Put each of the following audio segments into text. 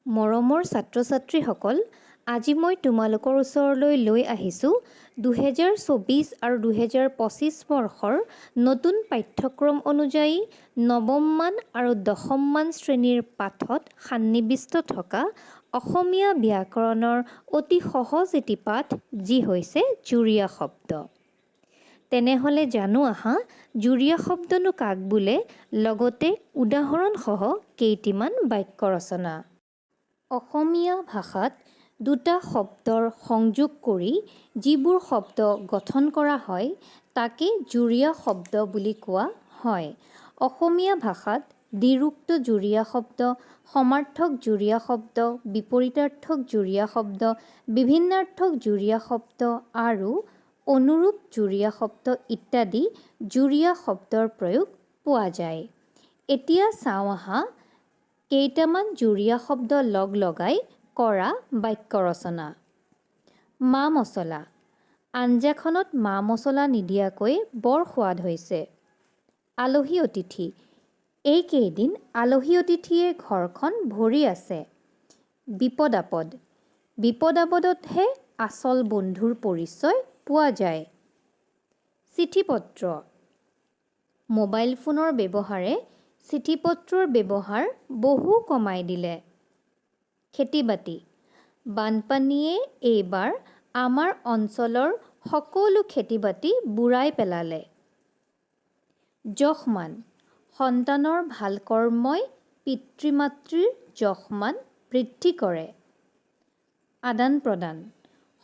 মৰমৰ ছাত্ৰ-ছাত্ৰীসকল, আজি মই তোমালোকৰ ওচৰলৈ লৈ আহিছোঁ 2024 আৰু 2025 বৰ্ষৰ নতুন পাঠ্যক্ৰম অনুযায়ী নৱমমান আৰু দশমমান শ্ৰেণীৰ পাঠত সন্নিৱিষ্ট থকা অসমীয়া ব্যাকৰণৰ অতি সহজ এটি পাঠ, যি হৈছে জুৰীয়া শব্দ। তেনেহ'লে জানো আহা, জুৰীয়া শব্দনো কাক বোলে, লগতে উদাহৰণসহ কেইটিমান বাক্য ৰচনা। অসমীয়া ভাষাত দুটা শব্দৰ সংযোগ কৰি যিবোৰ শব্দ গঠন কৰা হয়, তাকে জুৰীয়া শব্দ বুলি কোৱা হয়। অসমীয়া ভাষাত দ্বিৰুক্ত জুৰীয়া শব্দ, সমাৰ্থক জুৰীয়া শব্দ, বিপৰীতাৰ্থক জুৰীয়া শব্দ, বিভিন্নাৰ্থক জুৰীয়া শব্দ আৰু অনুৰূপ জুৰীয়া শব্দ ইত্যাদি জুৰীয়া শব্দৰ প্ৰয়োগ পোৱা যায়। এতিয়া চাওঁ আহা, কেইটামান জুৰীয়া শব্দ লগ লগাই কৰা বাক্য ৰচনা। মা মছলা। আঞ্জাখনত মা মছলা নিদিয়াকৈ বৰ সোৱাদ হৈছে। আলহী অতিথি। এইকেইদিন আলহী অতিথিয়ে ঘৰখন ভৰি আছে। বিপদ আপদ। বিপদ আপদতহে আচল বন্ধুৰ পৰিচয় পোৱা যায়। চিঠি পত্ৰ। মোবাইল ফোনৰ ব্যৱহাৰে চিঠি পত্ৰৰ ব্যৱহাৰ বহু কমাই দিলে। খেতি বাতি। বানপানীয়ে এইবাৰ আমাৰ অঞ্চলৰ সকলো খেতি বাতি বুৰাই পেলালে। যশমান। সন্তানৰ ভাল কৰ্মই পিতৃ মাতৃৰ যশমান বৃদ্ধি কৰে। আদান প্ৰদান।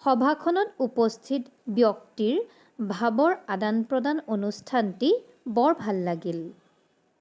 সভাখনত উপস্থিত ব্যক্তিৰ ভাৱৰ আদান প্ৰদান অনুষ্ঠানটি বৰ ভাল লাগিল।